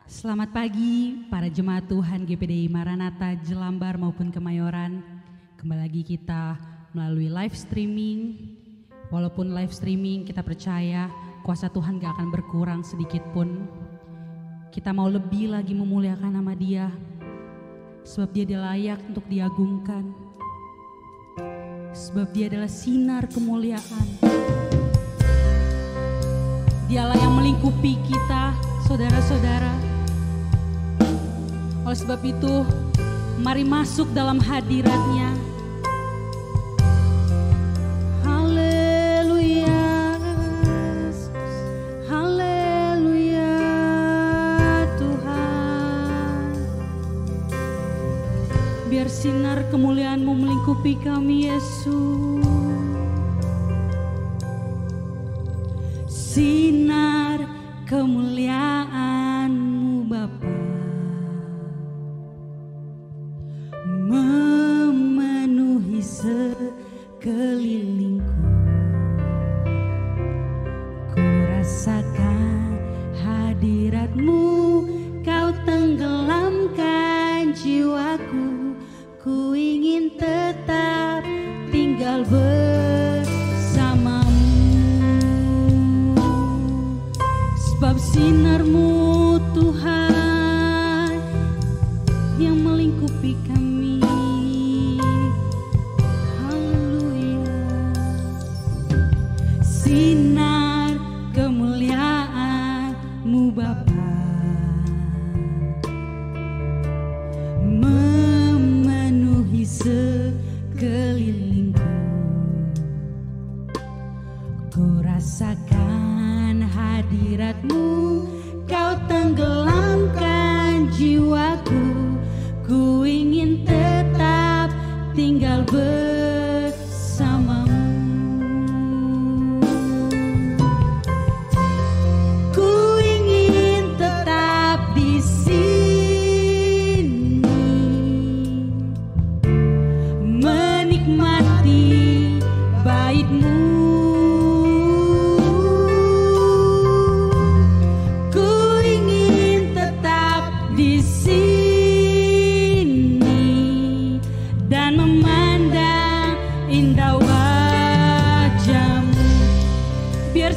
Selamat pagi para jemaat Tuhan GPDI Maranatha Jelambar maupun Kemayoran. Kembali lagi kita melalui live streaming. Walaupun live streaming kita percaya kuasa Tuhan gak akan berkurang sedikit pun. Kita mau lebih lagi memuliakan nama Dia, sebab Dia layak untuk diagungkan. Sebab Dia adalah sinar kemuliaan. Dialah yang melingkupi kita, saudara-saudara. Oleh sebab itu, mari masuk dalam hadirat-Nya. Haleluya, haleluya Tuhan. Biar sinar kemuliaan-Mu melingkupi kami, Yesus. Sinar kemuliaan-Mu Bapa memenuhi sekelilingku. Ku rasakan hadirat-Mu, Kau tenggelamkan jiwaku. Ku ingin tetap tinggal bersama-Mu. Sebab sinar-Mu Tuhan yang melingkupi kami. Sinar kemuliaan-Mu Bapa memenuhi sekelilingku. Ku rasakan hadirat-Mu, Kau tenggelamkan jiwaku. Ku ingin tetap tinggal bersama-Mu.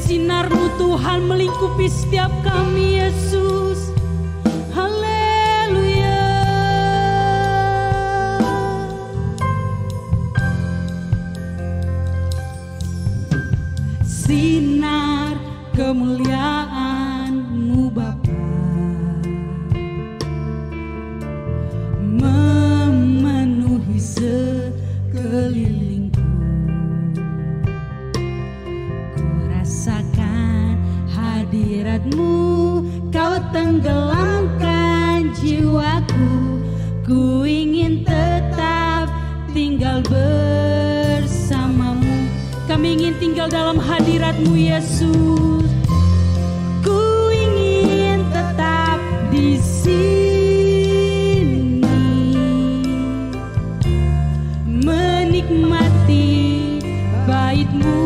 Sinar-Mu Tuhan melingkupi setiap kami, Yesus. Haleluya. Sinar kemuliaan-Mu Bapa memenuhi sekelilingku. Rasakan hadirat-Mu, Kau tenggelamkan jiwaku. Ku ingin tetap tinggal bersama-Mu. Kami ingin tinggal dalam hadirat-Mu, Yesus. Ku ingin tetap di sini, menikmati bait-Mu.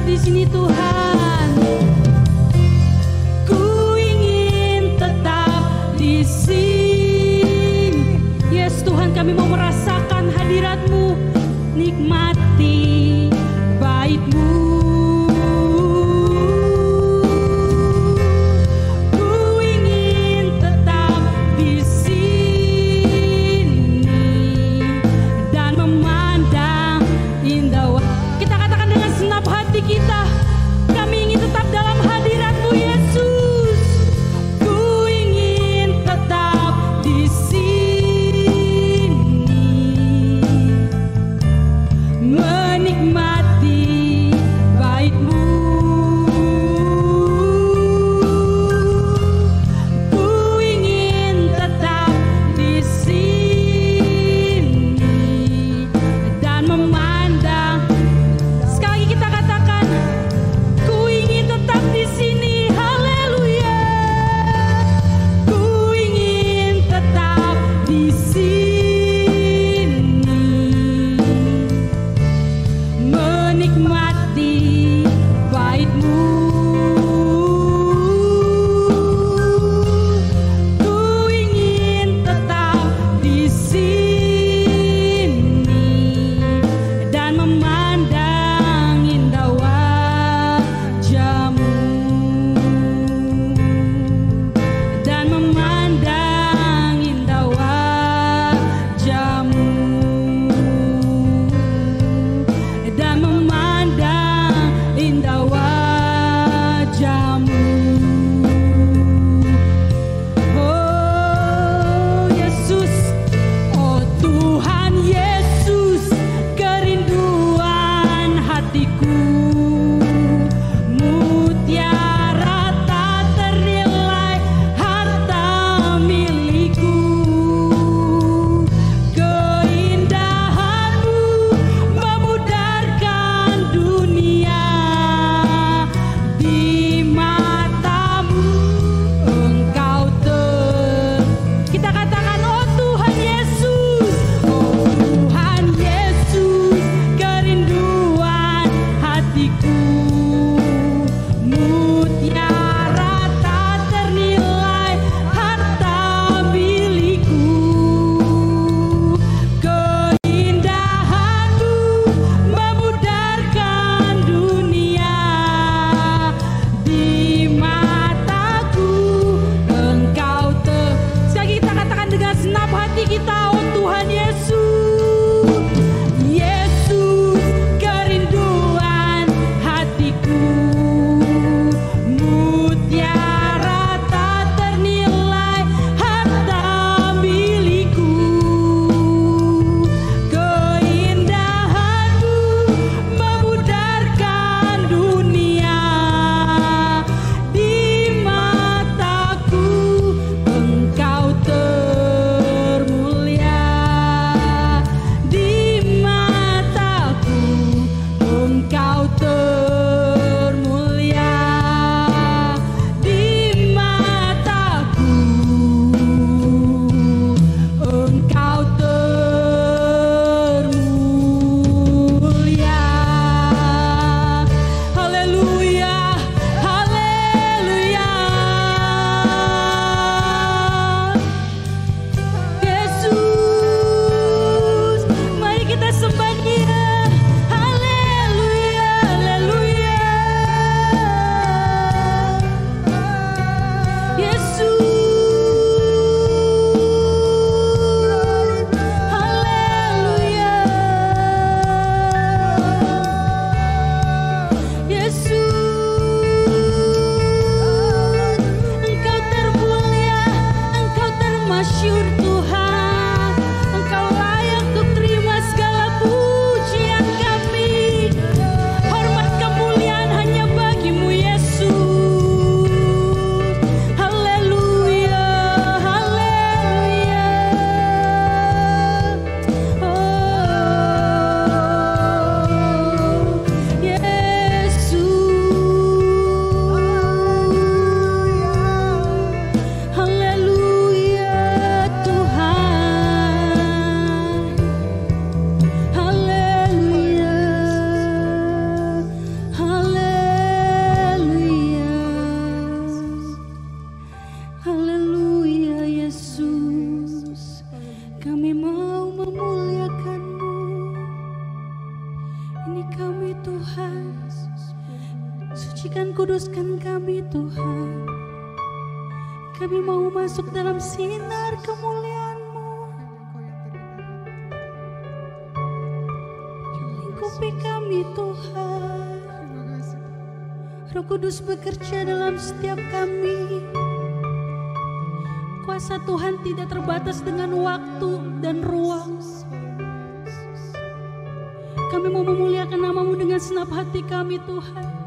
Di sini Tuhan. kuduskan kami Tuhan. Kami mau masuk dalam sinar kemuliaan-Mu. Lingkupi kami Tuhan. Roh Kudus bekerja dalam setiap kami. Kuasa Tuhan tidak terbatas dengan waktu dan ruang. Kami mau memuliakan nama-Mu dengan senap hati kami Tuhan.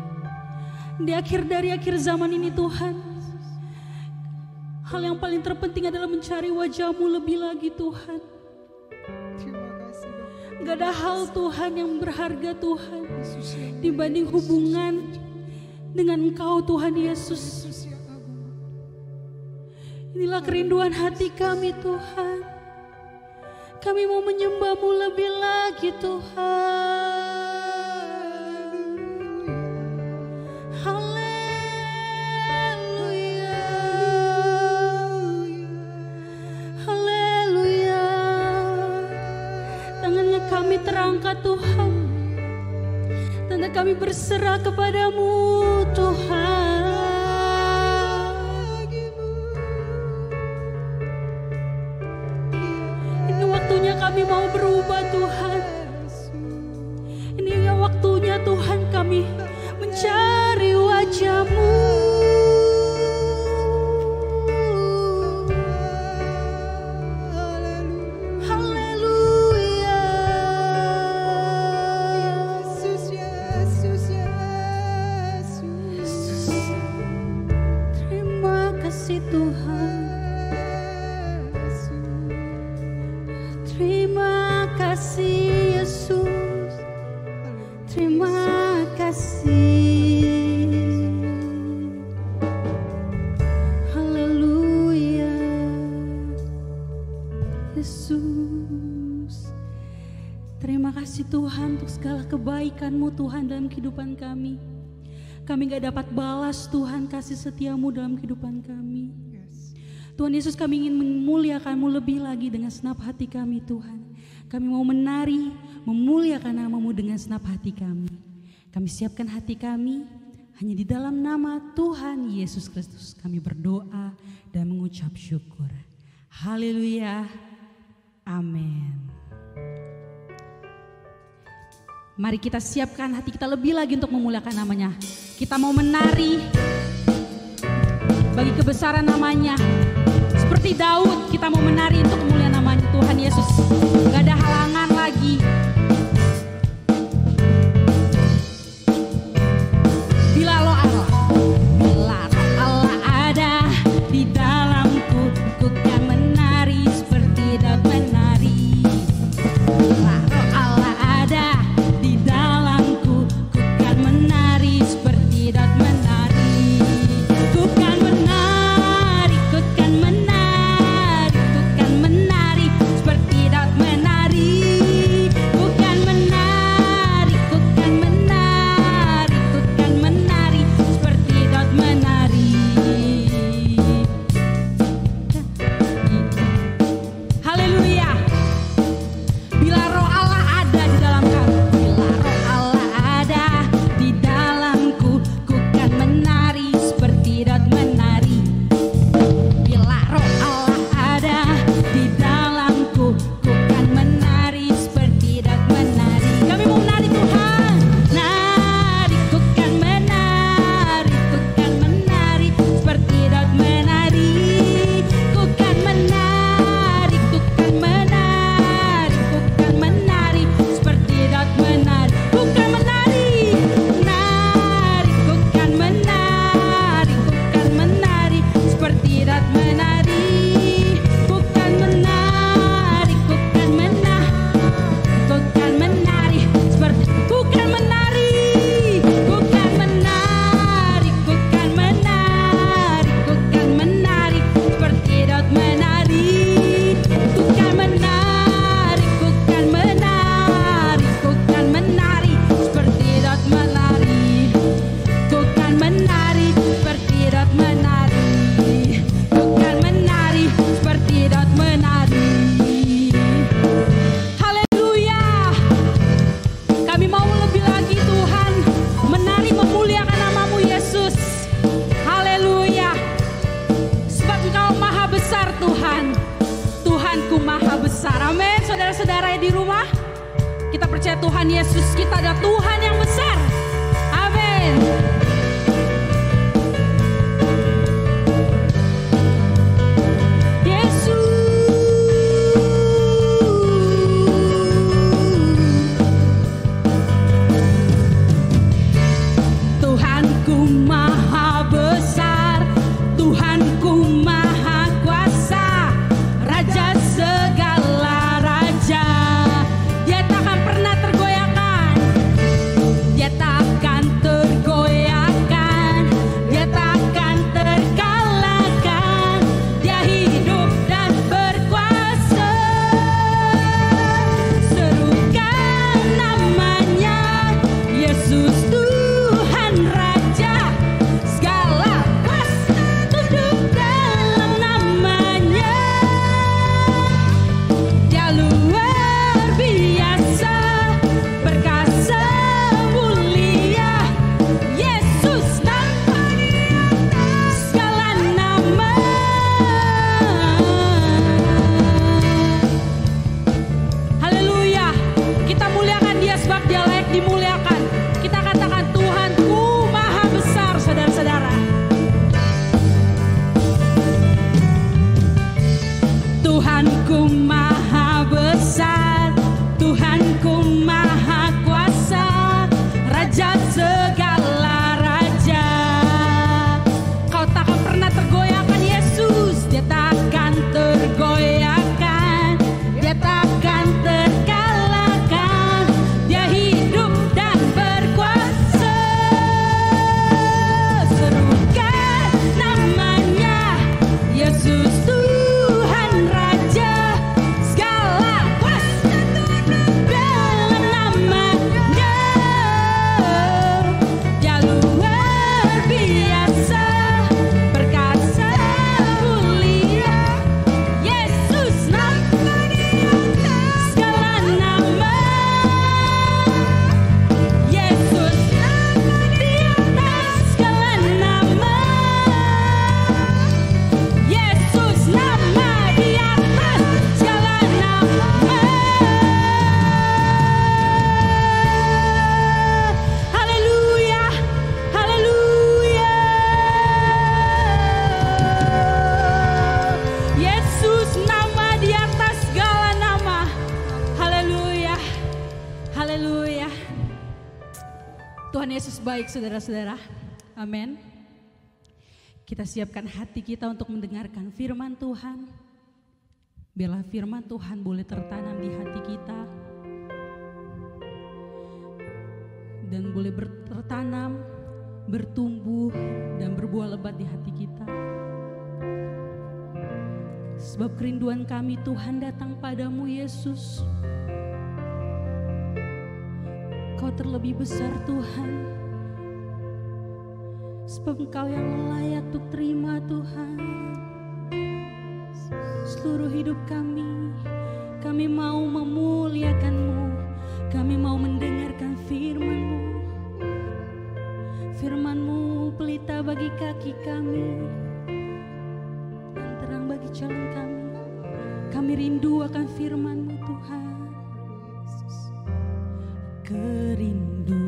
Di dari akhir zaman ini Tuhan, hal yang paling terpenting adalah mencari wajah-Mu lebih lagi Tuhan. Gak ada hal Tuhan yang berharga Tuhan dibanding hubungan dengan Engkau Tuhan Yesus. Inilah kerinduan hati kami Tuhan. Kami mau menyembah-Mu lebih lagi Tuhan. Haleluya. Haleluya. Tangannya kami terangkat Tuhan. Tanda kami berserah kepada-Mu Tuhan. Kami mau berubah Tuhan. Ini waktunya Tuhan kami mencari wajah-Mu. Haleluya. Yesus, Yesus, Yesus. Terima kasih Tuhan. Terima kasih Yesus, terima kasih. Haleluya, Yesus. Terima kasih Tuhan untuk segala kebaikan-Mu Tuhan dalam kehidupan kami. Kami gak dapat balas Tuhan kasih setia-Mu dalam kehidupan kami. Tuhan Yesus, kami ingin memuliakan-Mu lebih lagi dengan senap hati kami Tuhan. Kami mau menari, memuliakan nama-Mu dengan senap hati kami. Kami siapkan hati kami, hanya di dalam nama Tuhan Yesus Kristus kami berdoa dan mengucap syukur. Haleluya, amin. Mari kita siapkan hati kita lebih lagi untuk memuliakan namanya. Kita mau menari bagi kebesaran namanya. Seperti Daud, kita mau menari untuk kemuliaan namanya Tuhan Yesus. Gak ada halangan lagi. Bila Roh Allah ada di dalamku, ku kan menari seperti Daud menari. Bila Roh Allah ada di dalamku, ku kan menari seperti Daud menari. Ku kan menari, ku kan menari, ku kan menari seperti Daud menari. Ku percaya Tuhan Yesus kita adalah Tuhan yang besar. Amin. Baik saudara-saudara, amin. Kita siapkan hati kita untuk mendengarkan firman Tuhan. Biarlah firman Tuhan boleh tertanam di hati kita dan boleh tertanam, bertumbuh dan berbuah lebat di hati kita. Sebab kerinduan kami Tuhan datang padamu Yesus. Kau terlebih besar Tuhan. Sebab Engkau yang layak untuk terima Tuhan. Seluruh hidup kami mau memuliakan-Mu, kami mau mendengarkan firman-Mu. Firman-Mu pelita bagi kaki kami dan terang bagi jalan kami. Kami rindu akan firman-Mu Tuhan. Kerinduanku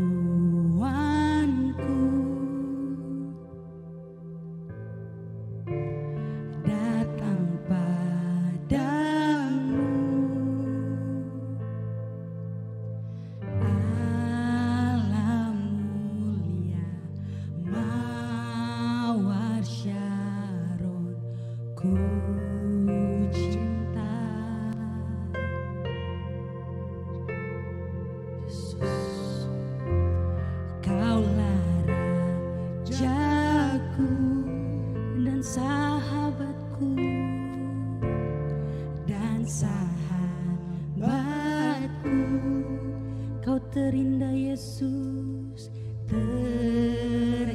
terindah Yesus, terindah,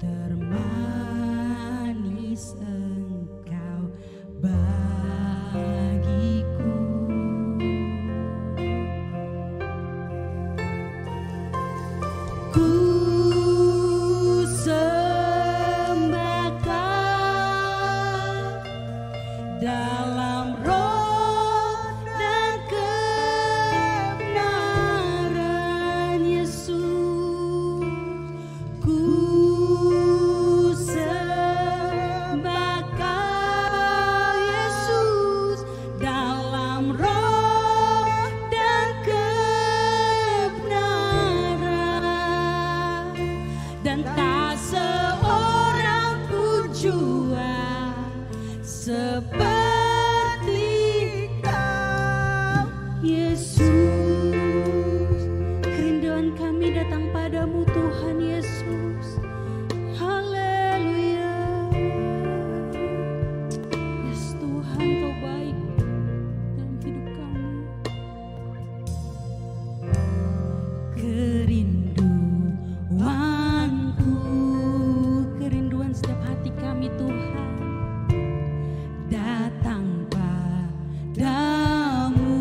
termanis. Jua seperti Kau, Yesus. Kerinduan kami datang padamu Tuhan Yesus. Haleluya. Yes Tuhan, Kau baik dalam hidup kami. Kerinduanku, kerinduan setiap hati kami Tuhan, datang padamu.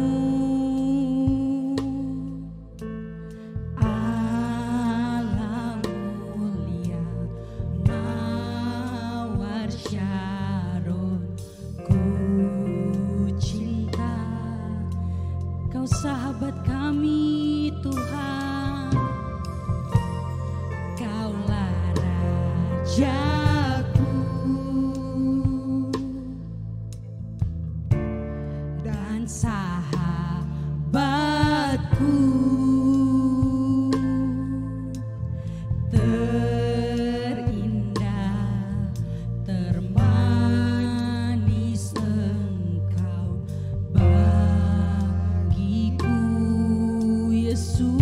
Alam mulia mawar Syaron, ku cinta Kau sahabat kami Tuhan. Kaulah Rajaku dan sahabatku, terindah, termanis Engkau bagiku, Yesus.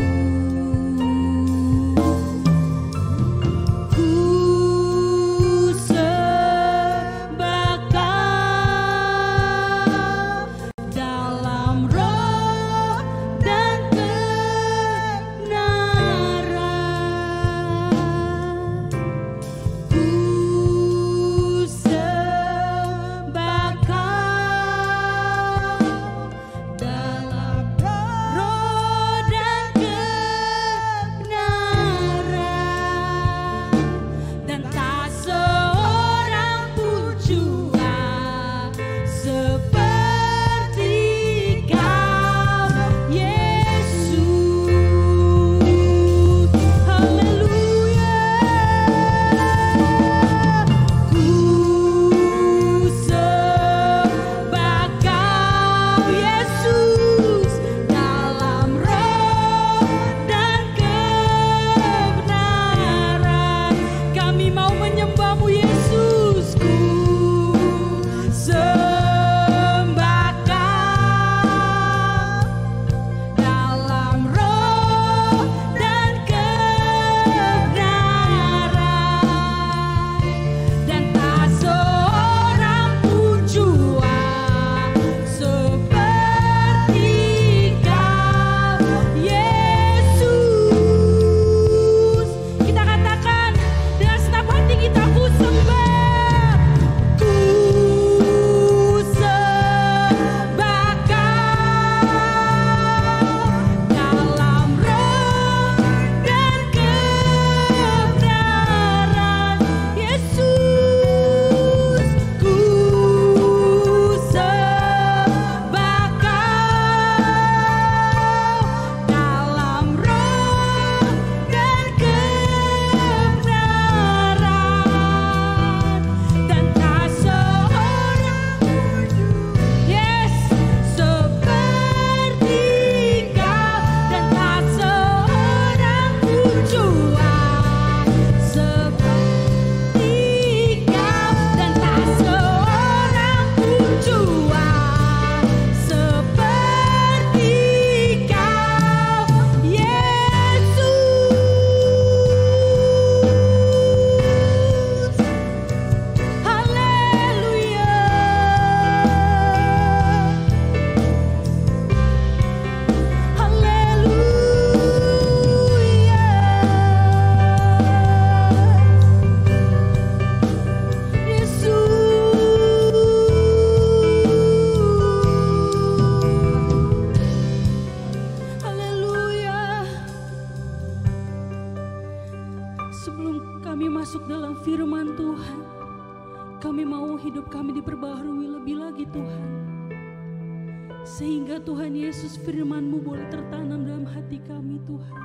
Sehingga Tuhan Yesus, firman-Mu boleh tertanam dalam hati kami Tuhan.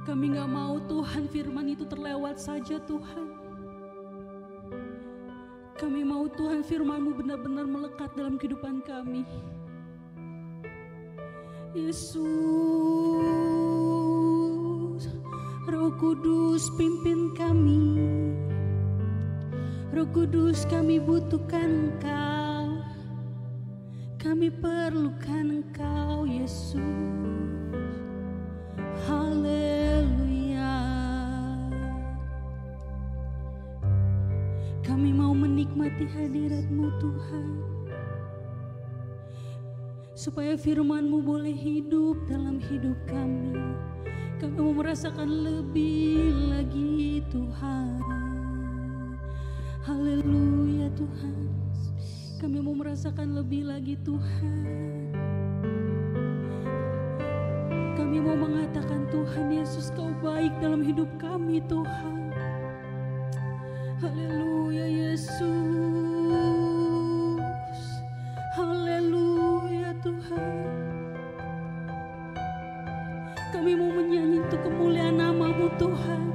Kami gak mau Tuhan firman itu terlewat saja Tuhan. Kami mau Tuhan firman-Mu benar-benar melekat dalam kehidupan kami. Yesus, Roh Kudus pimpin kami. Roh Kudus, kami butuhkan Engkau, kami perlukan Engkau Yesus. Haleluya. Kami mau menikmati hadirat-Mu Tuhan, supaya firman-Mu boleh hidup dalam hidup kami. Kami mau merasakan lebih lagi Tuhan. Haleluya Tuhan. Kami mau merasakan lebih lagi Tuhan. Kami mau mengatakan Tuhan Yesus, Kau baik dalam hidup kami Tuhan. Haleluya Yesus. Haleluya Tuhan. Kami mau menyanyi untuk kemuliaan nama-Mu Tuhan.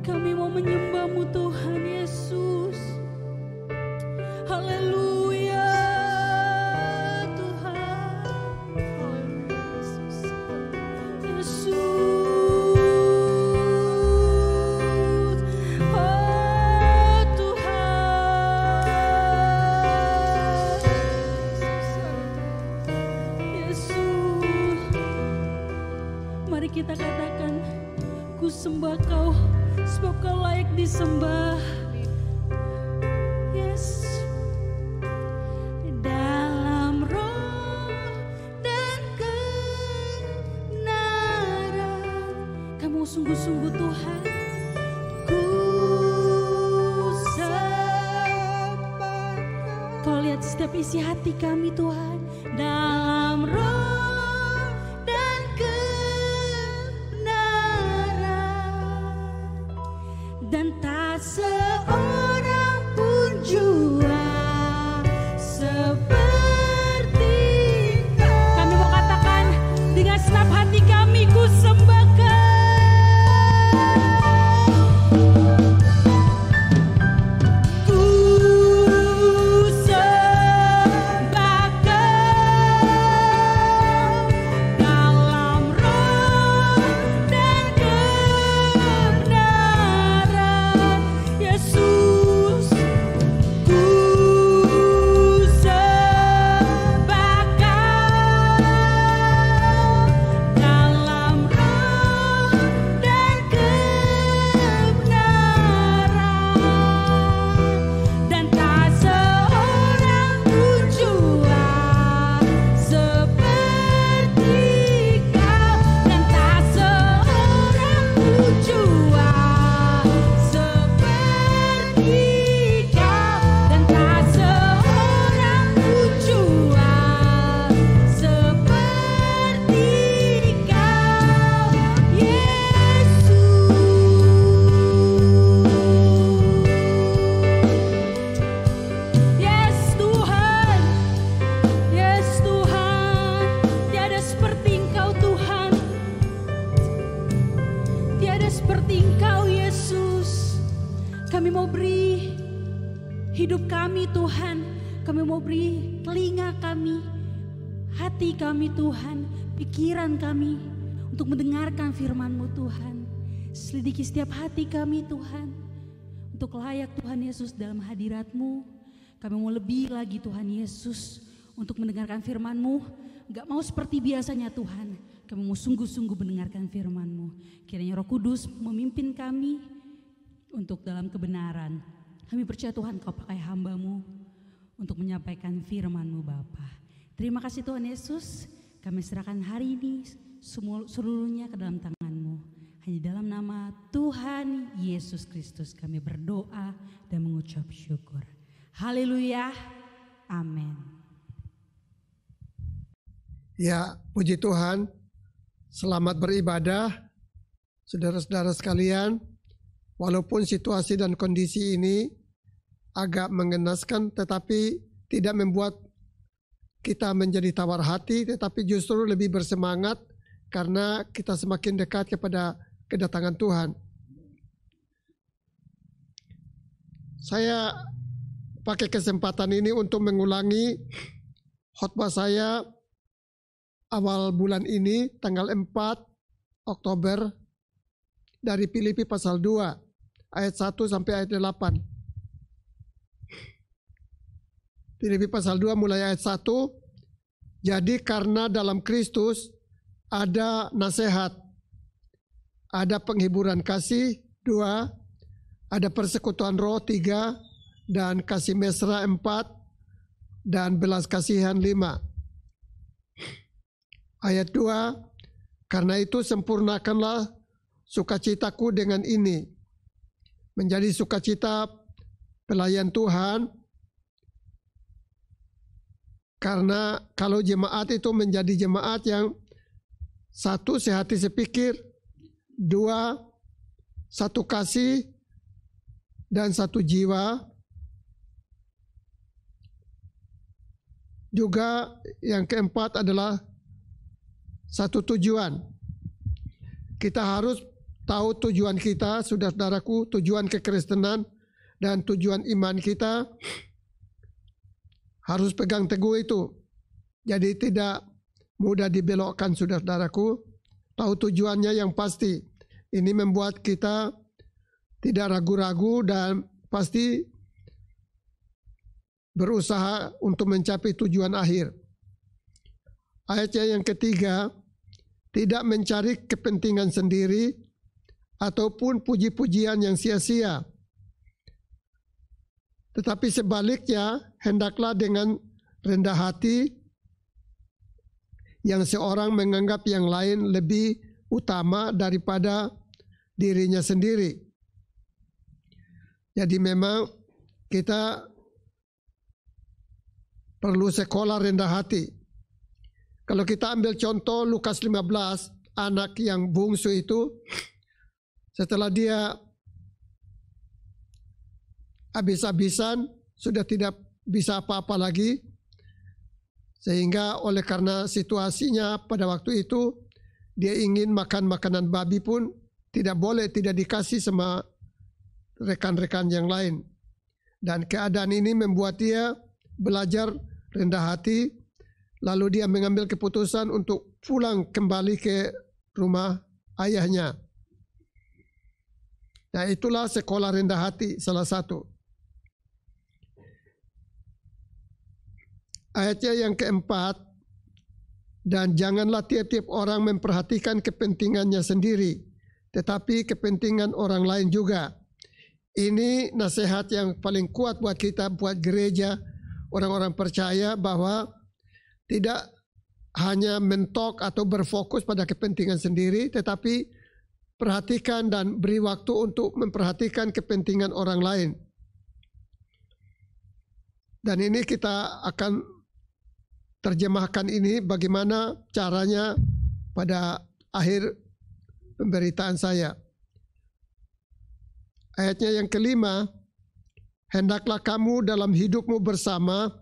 Kami mau menyembah-Mu Tuhan Yesus. Haleluya Tuhan. Oh Yesus. Yesus. Oh Tuhan. Yesus. Mari kita katakan, ku sembah Kau sebab Kau layak disembah. Yes. Dalam roh dan kebenaran. Kamu sungguh-sungguh Tuhan. Ku sembah. Kau lihat setiap isi hati kami Tuhan. Dalam roh dan kebenaran. Dan tak seorang pun jua seperti Kau. Kami mau katakan dengan segenap hati kami, ku sembah hidup kami Tuhan. Kami mau beri telinga kami, hati kami Tuhan, pikiran kami untuk mendengarkan firman-Mu Tuhan. Selidiki setiap hati kami Tuhan, untuk layak Tuhan Yesus dalam hadirat-Mu. Kami mau lebih lagi Tuhan Yesus untuk mendengarkan firman-Mu. Gak mau seperti biasanya Tuhan, kami mau sungguh-sungguh mendengarkan firman-Mu. Kiranya Roh Kudus memimpin kami untuk dalam kebenaran. Kami percaya Tuhan Kau pakai hamba-Mu untuk menyampaikan firman-Mu Bapa. Terima kasih Tuhan Yesus, kami serahkan hari ini seluruhnya ke dalam tangan-Mu. Hanya dalam nama Tuhan Yesus Kristus kami berdoa dan mengucap syukur. Haleluya, amin. Ya, puji Tuhan. Selamat beribadah, saudara-saudara sekalian. Walaupun situasi dan kondisi ini agak mengenaskan, tetapi tidak membuat kita menjadi tawar hati, tetapi justru lebih bersemangat karena kita semakin dekat kepada kedatangan Tuhan. Saya pakai kesempatan ini untuk mengulangi khotbah saya awal bulan ini, tanggal 4 Oktober, dari Filipi pasal 2, ayat 1 sampai ayat 8. Filipi pasal 2 mulai ayat 1. Jadi karena dalam Kristus ada nasihat, ada penghiburan kasih 2, ada persekutuan roh 3, dan kasih mesra 4, dan belas kasihan 5. Ayat 2, karena itu sempurnakanlah sukacitaku dengan ini, menjadi sukacita pelayan Tuhan. Karena kalau jemaat itu menjadi jemaat yang satu, sehati sepikir, 2, satu kasih, dan satu jiwa. Juga yang keempat adalah satu tujuan. Kita harus tahu tujuan kita, saudara-saudaraku, tujuan kekristenan dan tujuan iman kita. Harus pegang teguh itu. Jadi tidak mudah dibelokkan, saudara-saudaraku. Tahu tujuannya yang pasti. Ini membuat kita tidak ragu-ragu dan pasti berusaha untuk mencapai tujuan akhir. Ayatnya yang ketiga, tidak mencari kepentingan sendiri ataupun puji-pujian yang sia-sia. Tetapi sebaliknya, hendaklah dengan rendah hati yang seorang menganggap yang lain lebih utama daripada dirinya sendiri. Jadi memang kita perlu sekolah rendah hati. Kalau kita ambil contoh Lukas 15, anak yang bungsu itu, setelah dia habis-habisan, sudah tidak bisa apa-apa lagi, sehingga oleh karena situasinya pada waktu itu, dia ingin makan makanan babi pun tidak boleh, tidak dikasih sama rekan-rekan yang lain. Dan keadaan ini membuat dia belajar rendah hati, lalu dia mengambil keputusan untuk pulang kembali ke rumah ayahnya. Nah, itulah sekolah rendah hati salah satu. Ayatnya yang keempat, dan janganlah tiap-tiap orang memperhatikan kepentingannya sendiri, tetapi kepentingan orang lain juga. Ini nasihat yang paling kuat buat kita, buat gereja, orang-orang percaya, bahwa tidak hanya mentok atau berfokus pada kepentingan sendiri, tetapi perhatikan dan beri waktu untuk memperhatikan kepentingan orang lain. Dan ini kita akan terjemahkan ini bagaimana caranya pada akhir pemberitaan saya. Ayatnya yang kelima, hendaklah kamu dalam hidupmu bersama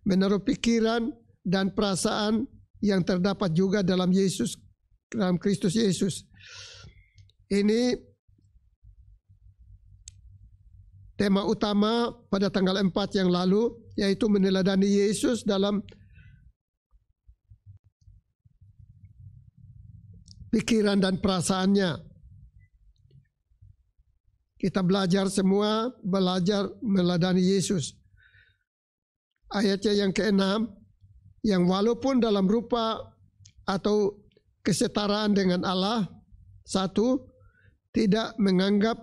menaruh pikiran dan perasaan yang terdapat juga dalam Yesus, dalam Kristus Yesus. Ini tema utama pada tanggal 4 yang lalu, yaitu meneladani Yesus dalam pikiran dan perasaannya. Kita belajar semua, belajar meneladani Yesus. Ayatnya yang ke-6, yang walaupun dalam rupa atau kesetaraan dengan Allah, satu, tidak menganggap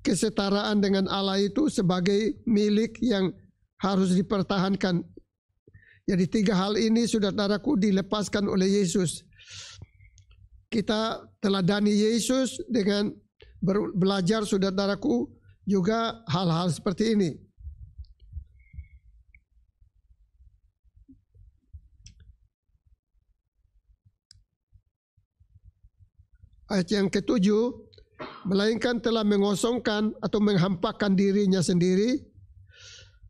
kesetaraan dengan Allah itu sebagai milik yang harus dipertahankan. Jadi 3 hal ini, saudara-saudaraku, dilepaskan oleh Yesus. Kita teladani Yesus dengan belajar, saudara-saudaraku, juga hal-hal seperti ini. Ayat yang ke-7, melainkan telah mengosongkan atau menghampakan dirinya sendiri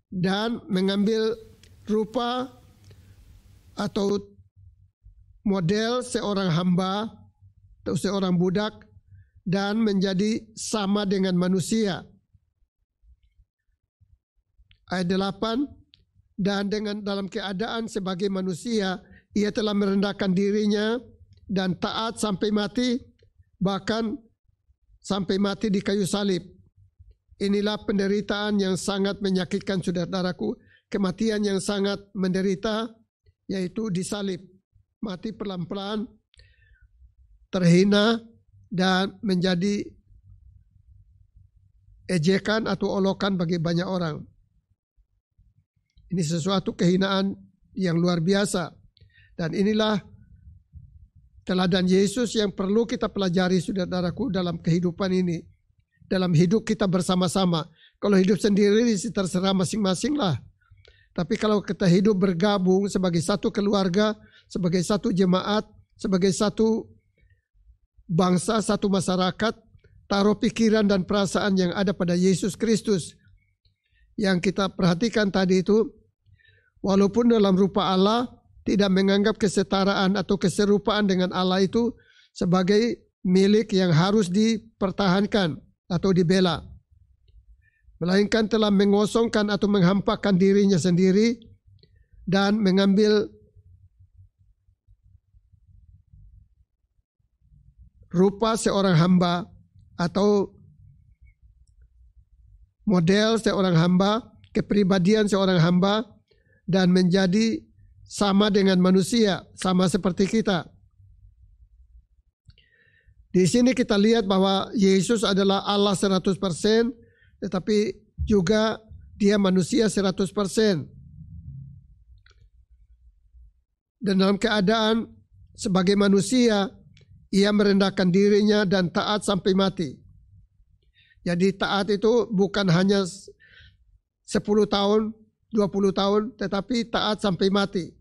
dan mengambil rupa atau model seorang hamba atau seorang budak dan menjadi sama dengan manusia. Ayat 8, dan dengan dalam keadaan sebagai manusia, ia telah merendahkan dirinya dan taat sampai mati, bahkan sampai mati di kayu salib. Inilah penderitaan yang sangat menyakitkan, saudara-saudaraku, kematian yang sangat menderita, yaitu disalib, mati pelan-pelan, terhina, dan menjadi ejekan atau olokan bagi banyak orang. Ini sesuatu kehinaan yang luar biasa. Dan inilah teladan Yesus yang perlu kita pelajari, saudaraku, dalam kehidupan ini. Dalam hidup kita bersama-sama. Kalau hidup sendiri terserah masing-masing lah. Tapi kalau kita hidup bergabung sebagai satu keluarga, sebagai satu jemaat, sebagai satu bangsa, satu masyarakat, taruh pikiran dan perasaan yang ada pada Yesus Kristus. Yang kita perhatikan tadi itu, walaupun dalam rupa Allah, tidak menganggap kesetaraan atau keserupaan dengan Allah itu sebagai milik yang harus dipertahankan atau dibela. Melainkan telah mengosongkan atau menghampakan dirinya sendiri dan mengambil rupa seorang hamba atau model seorang hamba, kepribadian seorang hamba, dan menjadi sama dengan manusia, sama seperti kita. Di sini kita lihat bahwa Yesus adalah Allah 100%, tetapi juga dia manusia 100%. Dan dalam keadaan sebagai manusia, ia merendahkan dirinya dan taat sampai mati. Jadi taat itu bukan hanya 10 tahun, 20 tahun, tetapi taat sampai mati.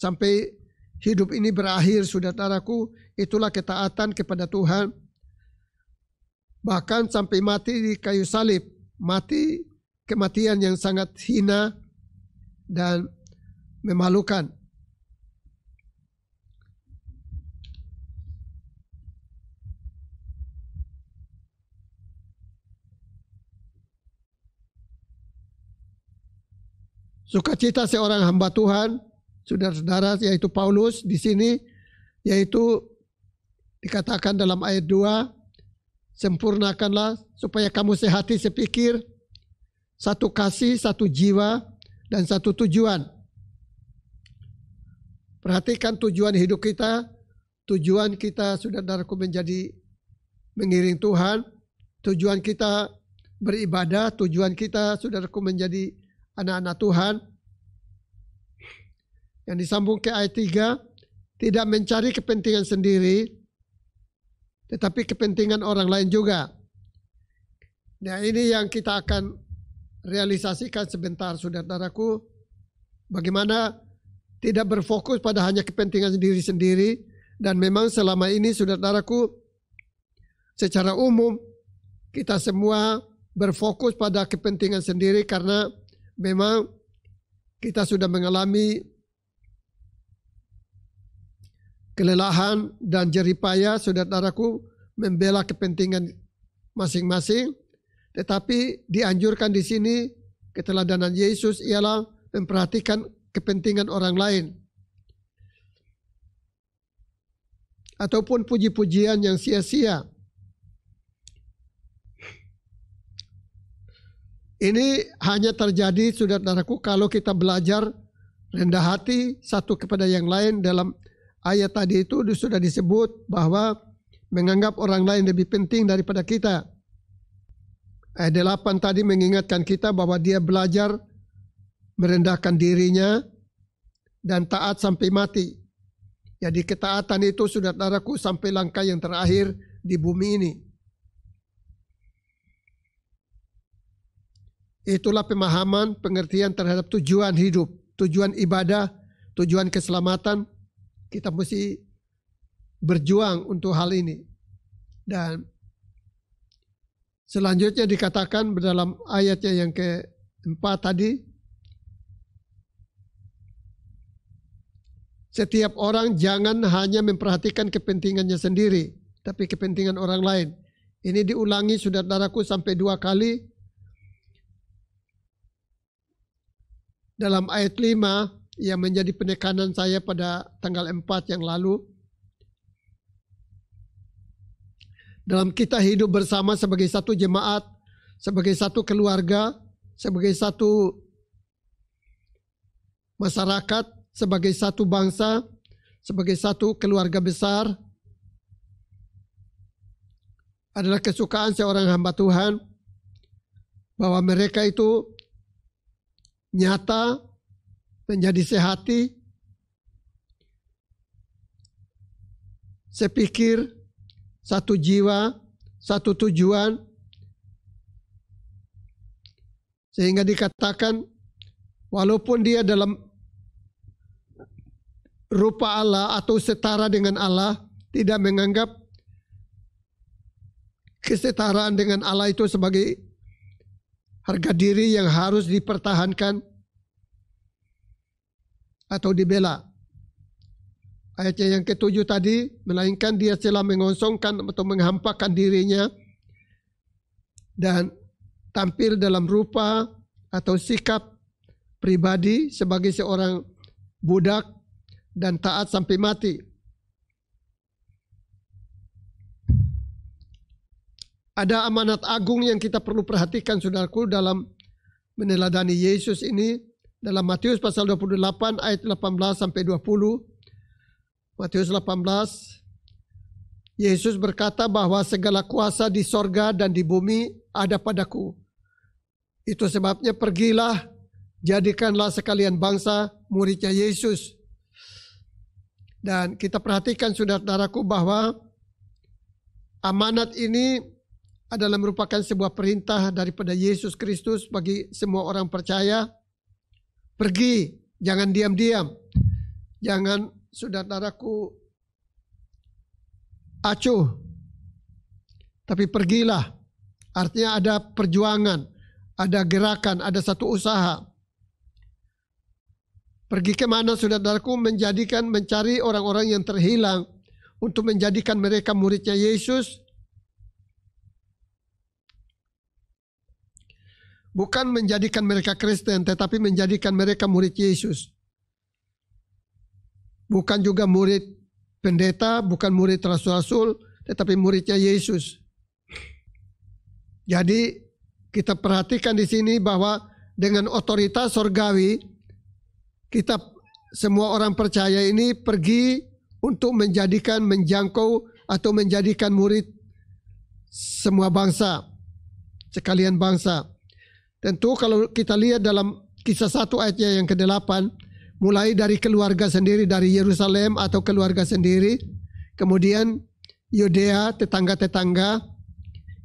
Sampai hidup ini berakhir, saudaraku, itulah ketaatan kepada Tuhan. Bahkan sampai mati di kayu salib, mati kematian yang sangat hina dan memalukan. Sukacita seorang hamba Tuhan, saudara-saudara, yaitu Paulus di sini, yaitu dikatakan dalam ayat 2, sempurnakanlah supaya kamu sehati sepikir, satu kasih, satu jiwa, dan satu tujuan. Perhatikan tujuan hidup kita. Tujuan kita, saudaraku, menjadi mengiring Tuhan. Tujuan kita beribadah. Tujuan kita, saudaraku, menjadi anak-anak Tuhan. Yang disambung ke ayat 3, tidak mencari kepentingan sendiri, tetapi kepentingan orang lain juga. Nah, ini yang kita akan realisasikan sebentar, saudaraku. Bagaimana tidak berfokus pada hanya kepentingan sendiri-sendiri. Dan memang selama ini, saudaraku, secara umum kita semua berfokus pada kepentingan sendiri karena memang kita sudah mengalami kelelahan dan jeripaya, saudaraku, membela kepentingan masing-masing. Tetapi dianjurkan di sini keteladanan Yesus ialah memperhatikan kepentingan orang lain. Ataupun puji-pujian yang sia-sia. Ini hanya terjadi, saudaraku, kalau kita belajar rendah hati satu kepada yang lain. Dalam ayat tadi itu sudah disebut bahwa menganggap orang lain lebih penting daripada kita. Ayat 8 tadi mengingatkan kita bahwa dia belajar merendahkan dirinya dan taat sampai mati. Jadi ketaatan itu, saudaraku, sampai langkah yang terakhir di bumi ini. Itulah pemahaman, pengertian terhadap tujuan hidup, tujuan ibadah, tujuan keselamatan. Kita mesti berjuang untuk hal ini. Dan selanjutnya dikatakan dalam ayatnya yang keempat tadi, setiap orang jangan hanya memperhatikan kepentingannya sendiri, tapi kepentingan orang lain. Ini diulangi, saudaraku, sampai 2 kali. Dalam ayat 5 yang menjadi penekanan saya pada tanggal 4 yang lalu. Dalam kita hidup bersama sebagai satu jemaat, sebagai satu keluarga, sebagai satu masyarakat, sebagai satu bangsa, sebagai satu keluarga besar, adalah kesukaan seorang hamba Tuhan bahwa mereka itu nyata, menjadi sehati, sepikir, satu jiwa, satu tujuan, sehingga dikatakan walaupun dia dalam rupa Allah atau setara dengan Allah, tidak menganggap kesetaraan dengan Allah itu sebagai harga diri yang harus dipertahankan atau dibela. Ayatnya yang ke-7 tadi, melainkan dia telah mengosongkan atau menghampakan dirinya dan tampil dalam rupa atau sikap pribadi sebagai seorang budak dan taat sampai mati. Ada amanat agung yang kita perlu perhatikan, saudaraku, dalam meneladani Yesus ini. Dalam Matius pasal 28 ayat 18 sampai 20. Matius 18, Yesus berkata bahwa segala kuasa di sorga dan di bumi ada padaku. Itu sebabnya pergilah, jadikanlah sekalian bangsa muridnya Yesus. Dan kita perhatikan, saudara-saudaraku, bahwa amanat ini adalah merupakan sebuah perintah daripada Yesus Kristus bagi semua orang percaya. Pergi, jangan diam-diam. Jangan, saudara-saudaraku, acuh. Tapi pergilah. Artinya ada perjuangan, ada gerakan, ada satu usaha. Pergi kemana, saudara-saudaraku? Mencari orang-orang yang terhilang untuk menjadikan mereka muridnya Yesus. Bukan menjadikan mereka Kristen, tetapi menjadikan mereka murid Yesus. Bukan juga murid pendeta, bukan murid rasul-rasul, tetapi muridnya Yesus. Jadi kita perhatikan di sini bahwa dengan otoritas sorgawi, kita semua orang percaya ini pergi untuk menjangkau atau menjadikan murid semua bangsa, sekalian bangsa. Tentu kalau kita lihat dalam Kisah 1 ayatnya yang ke-8, mulai dari keluarga sendiri, dari Yerusalem atau keluarga sendiri, kemudian Yudea, tetangga-tetangga,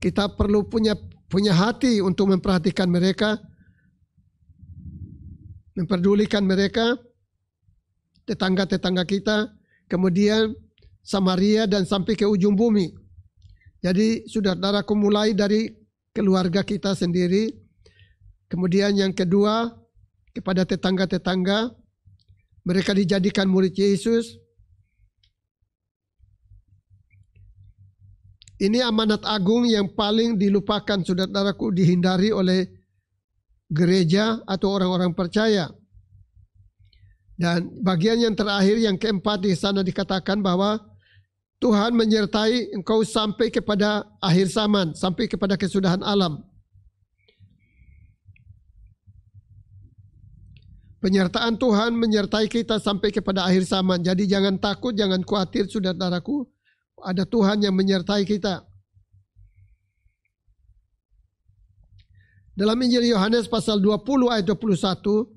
kita perlu punya hati untuk memperhatikan mereka, memperdulikan mereka, tetangga-tetangga kita, kemudian Samaria dan sampai ke ujung bumi. Jadi saudara-saudaraku, mulai dari keluarga kita sendiri, kemudian yang kedua kepada tetangga-tetangga, mereka dijadikan murid Yesus. Ini amanat agung yang paling dilupakan, saudara-saudaraku, dihindari oleh gereja atau orang-orang percaya. Dan bagian yang terakhir, yang keempat, di sana dikatakan bahwa Tuhan menyertai engkau sampai kepada akhir zaman, sampai kepada kesudahan alam. Penyertaan Tuhan menyertai kita sampai kepada akhir zaman. Jadi jangan takut, jangan khawatir, saudara-saudaraku. Ada Tuhan yang menyertai kita. Dalam Injil Yohanes pasal 20 ayat 21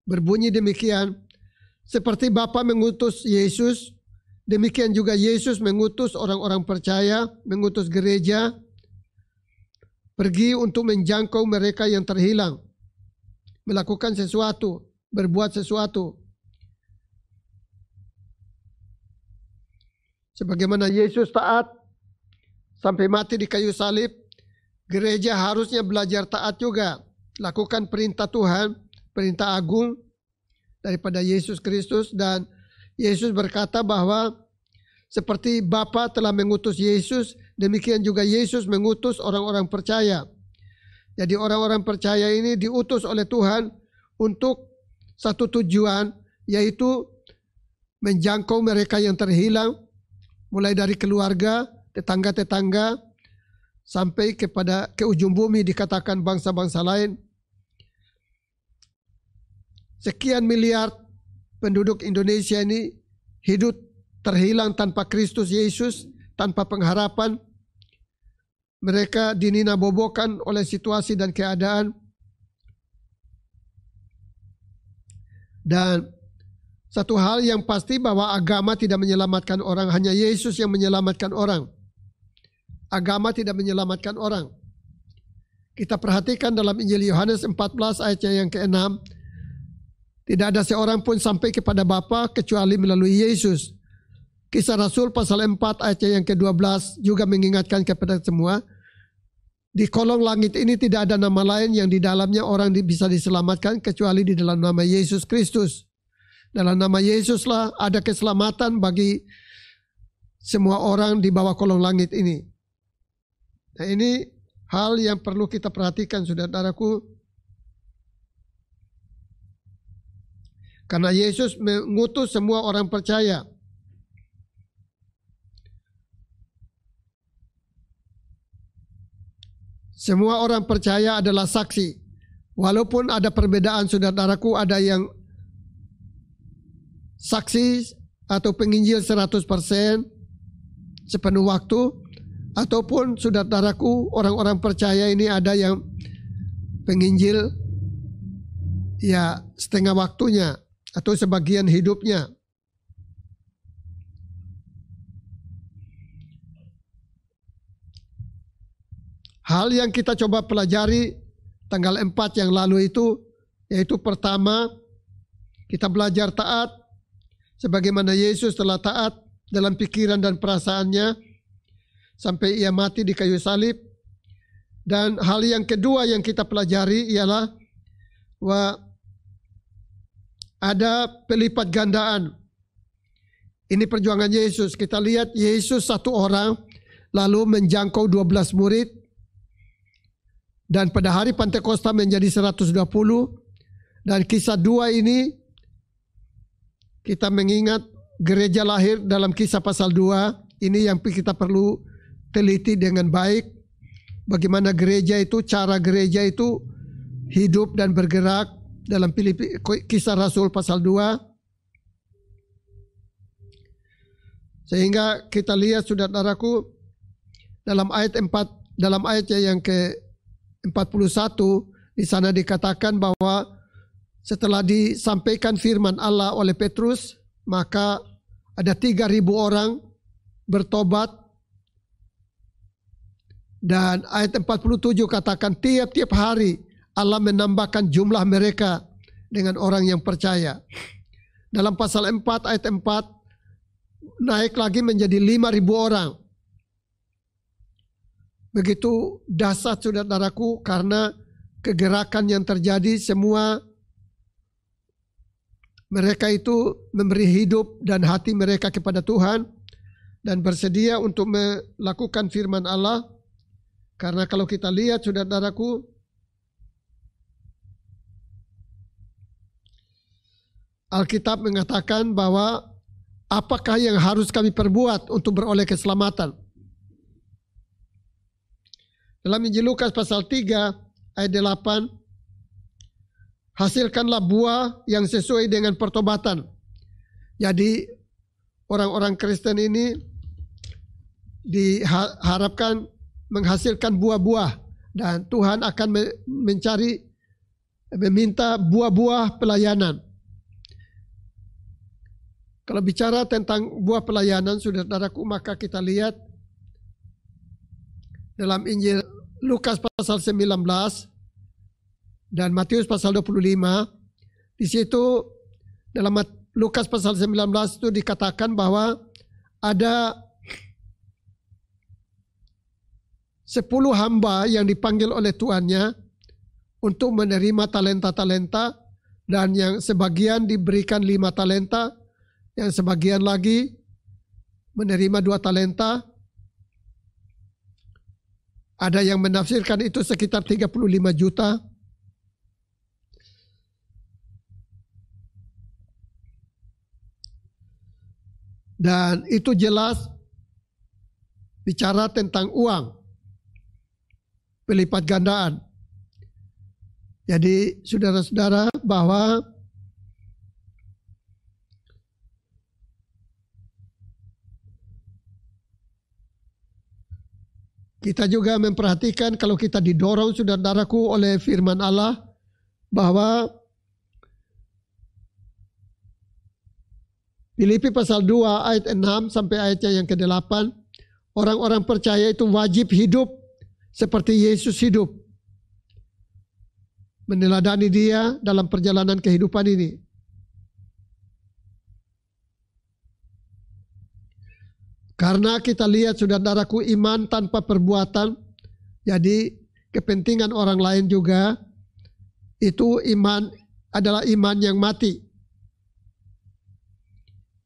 berbunyi demikian, seperti Bapa mengutus Yesus, demikian juga Yesus mengutus orang-orang percaya, mengutus gereja, pergi untuk menjangkau mereka yang terhilang, melakukan sesuatu, berbuat sesuatu. Sebagaimana Yesus taat sampai mati di kayu salib, gereja harusnya belajar taat juga. Lakukan perintah Tuhan, perintah agung daripada Yesus Kristus. Dan Yesus berkata bahwa seperti Bapa telah mengutus Yesus, demikian juga Yesus mengutus orang-orang percaya. Jadi orang-orang percaya ini diutus oleh Tuhan untuk satu tujuan, yaitu menjangkau mereka yang terhilang, mulai dari keluarga, tetangga-tetangga, sampai ke ujung bumi, dikatakan bangsa-bangsa lain. sekian miliar penduduk Indonesia ini hidup terhilang tanpa Kristus Yesus, tanpa pengharapan. Mereka dininabobokan oleh situasi dan keadaan. Dan satu hal yang pasti bahwa agama tidak menyelamatkan orang, hanya Yesus yang menyelamatkan orang. Agama tidak menyelamatkan orang. Kita perhatikan dalam Injil Yohanes 14 ayatnya yang ke-6. Tidak ada seorang pun sampai kepada Bapa kecuali melalui Yesus. Kisah Rasul pasal 4 ayatnya yang ke-12 juga mengingatkan kepada semua. Di kolong langit ini tidak ada nama lain yang di dalamnya orang bisa diselamatkan kecuali di dalam nama Yesus Kristus. Dalam nama Yesuslah ada keselamatan bagi semua orang di bawah kolong langit ini. Nah, ini hal yang perlu kita perhatikan, saudaraku. Karena Yesus mengutus semua orang percaya. Semua orang percaya adalah saksi. Walaupun ada perbedaan, saudaraku, ada yang saksi atau penginjil 100% sepenuh waktu, ataupun saudaraku orang-orang percaya ini ada yang penginjil ya setengah waktunya atau sebagian hidupnya. Hal yang kita coba pelajari tanggal 4 yang lalu itu, yaitu pertama, kita belajar taat sebagaimana Yesus telah taat dalam pikiran dan perasaannya sampai ia mati di kayu salib. Dan hal yang kedua yang kita pelajari ialah bahwa ada pelipat gandaan. Ini perjuangan Yesus. Kita lihat Yesus satu orang lalu menjangkau 12 murid. Dan pada hari Pentakosta menjadi 120. Dan kisah 2 ini kita mengingat gereja lahir dalam Kisah pasal 2. Ini yang kita perlu teliti dengan baik. Bagaimana gereja itu, cara gereja itu hidup dan bergerak dalam Kisah Rasul pasal 2. Sehingga kita lihat, saudaraku, dalam ayatnya yang ke-41 di sana dikatakan bahwa setelah disampaikan firman Allah oleh Petrus, maka ada 3.000 orang bertobat. Dan ayat 47 katakan tiap-tiap hari Allah menambahkan jumlah mereka dengan orang yang percaya. Dalam pasal 4 ayat 4 naik lagi menjadi 5.000 orang. Begitu dahsyat, saudaraku, karena kegerakan yang terjadi, semua mereka itu memberi hidup dan hati mereka kepada Tuhan dan bersedia untuk melakukan firman Allah. Karena kalau kita lihat, saudaraku, Alkitab mengatakan bahwa apakah yang harus kami perbuat untuk beroleh keselamatan? Dalam Injil Lukas pasal 3 ayat 8, hasilkanlah buah yang sesuai dengan pertobatan. Jadi orang-orang Kristen ini diharapkan menghasilkan buah-buah, dan Tuhan akan meminta buah-buah pelayanan. Kalau bicara tentang buah pelayanan, saudaraku, maka kita lihat dalam Injil Lukas pasal 19 dan Matius pasal 25. Di situ dalam Lukas pasal 19 itu dikatakan bahwa ada 10 hamba yang dipanggil oleh tuannya untuk menerima talenta-talenta, dan yang sebagian diberikan 5 talenta, yang sebagian lagi menerima 2 talenta. Ada yang menafsirkan itu sekitar 35 juta. Dan itu jelas bicara tentang uang, pelipat gandaan. Jadi saudara-saudara, bahwa Kita juga memperhatikan kalau kita didorong saudara-saudaraku oleh firman Allah bahwa Filipi pasal 2 ayat 6 sampai ayatnya yang ke-8, orang-orang percaya itu wajib hidup seperti Yesus hidup. Meneladani dia dalam perjalanan kehidupan ini. Karena kita lihat saudara-saudaraku, iman tanpa perbuatan, jadi kepentingan orang lain juga, itu iman adalah iman yang mati.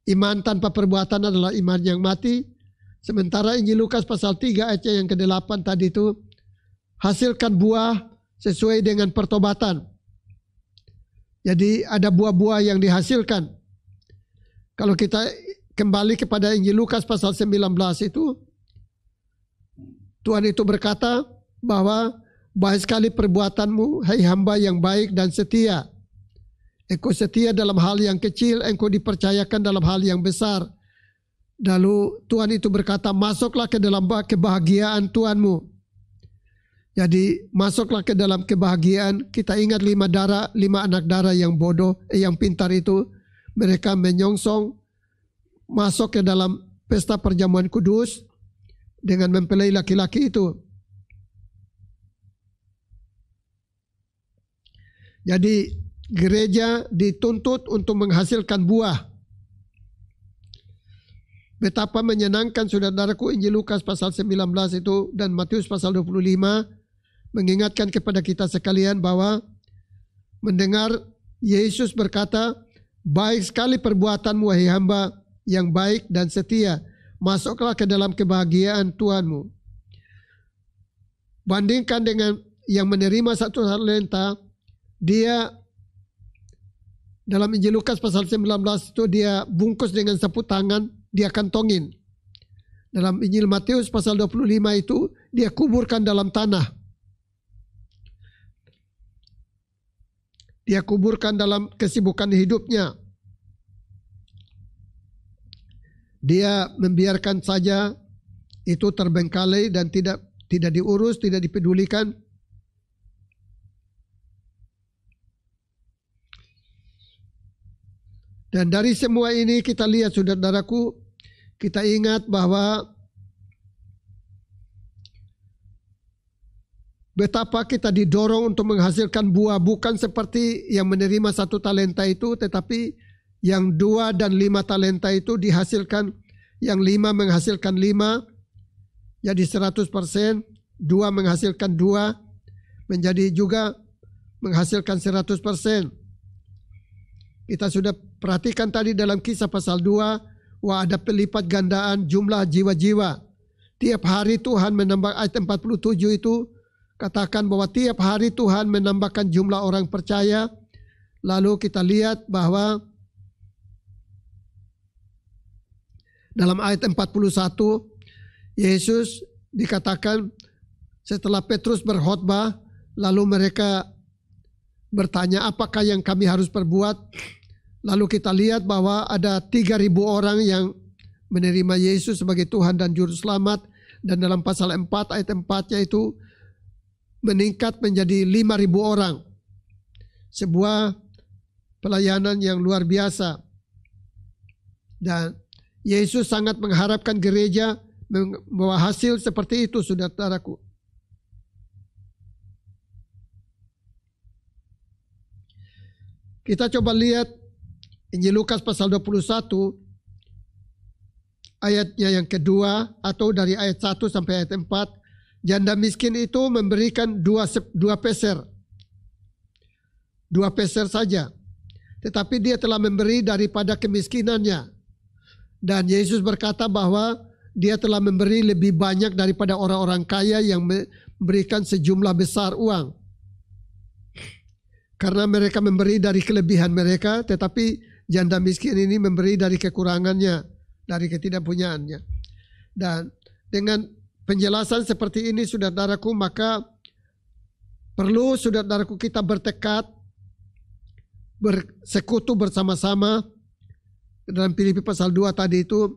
Iman tanpa perbuatan adalah iman yang mati. Sementara Injil Lukas pasal 3 ayatnya yang ke-8 tadi itu, hasilkan buah sesuai dengan pertobatan. Jadi ada buah-buah yang dihasilkan. Kalau kita kembali kepada Injil Lukas pasal 19 itu, Tuhan itu berkata bahwa baik sekali perbuatanmu, hai hamba yang baik dan setia. Engkau setia dalam hal yang kecil, engkau dipercayakan dalam hal yang besar. Lalu Tuhan itu berkata, masuklah ke dalam kebahagiaan Tuhanmu. Jadi masuklah ke dalam kebahagiaan. Kita ingat 5 anak darah yang bodoh, yang pintar itu, mereka menyongsong masuk ke dalam pesta perjamuan kudus dengan mempelai laki-laki itu. Jadi gereja dituntut untuk menghasilkan buah. Betapa menyenangkan saudara-saudaraku Injil Lukas pasal 19 itu dan Matius pasal 25 mengingatkan kepada kita sekalian bahwa mendengar Yesus berkata, baik sekali perbuatanmu wahai hamba yang baik dan setia, masuklah ke dalam kebahagiaan Tuhanmu. Bandingkan dengan yang menerima 1 talenta, dia dalam Injil Lukas pasal 19 itu dia bungkus dengan sapu tangan, dia kantongin. Dalam Injil Matius pasal 25 itu dia kuburkan dalam tanah. Dia kuburkan dalam kesibukan hidupnya. Dia membiarkan saja itu terbengkalai dan tidak diurus, tidak dipedulikan. Dan dari semua ini kita lihat saudara-saudaraku, kita ingat bahwa betapa kita didorong untuk menghasilkan buah, bukan seperti yang menerima 1 talenta itu, tetapi yang 2 dan 5 talenta itu dihasilkan, yang 5 menghasilkan 5, jadi 100%, 2 menghasilkan 2, menjadi juga menghasilkan 100%. Kita sudah perhatikan tadi dalam Kisah pasal 2, wah ada pelipat gandaan jumlah jiwa-jiwa. Tiap hari Tuhan menambah, ayat 47 itu katakan bahwa tiap hari Tuhan menambahkan jumlah orang percaya. Lalu kita lihat bahwa dalam ayat 41, Yesus dikatakan setelah Petrus berkhotbah, lalu mereka bertanya apakah yang kami harus perbuat. Lalu kita lihat bahwa ada 3.000 orang yang menerima Yesus sebagai Tuhan dan Juru Selamat. Dan dalam pasal 4 ayat 4-nya itu meningkat menjadi 5.000 orang. Sebuah pelayanan yang luar biasa. Dan Yesus sangat mengharapkan gereja membawa hasil seperti itu, saudara-saudaraku. Kita coba lihat Injil Lukas pasal 21 ayatnya yang kedua, atau dari ayat 1 sampai ayat 4. Janda miskin itu memberikan 2 peser. 2 peser saja. Tetapi dia telah memberi daripada kemiskinannya. Dan Yesus berkata bahwa dia telah memberi lebih banyak daripada orang-orang kaya yang memberikan sejumlah besar uang. Karena mereka memberi dari kelebihan mereka, tetapi janda miskin ini memberi dari kekurangannya, dari ketidakpunyaannya. Dan dengan penjelasan seperti ini, saudara-saudaraku, maka perlu saudara-saudaraku kita bertekad, bersekutu bersama-sama. Dalam Filipi pasal 2 tadi itu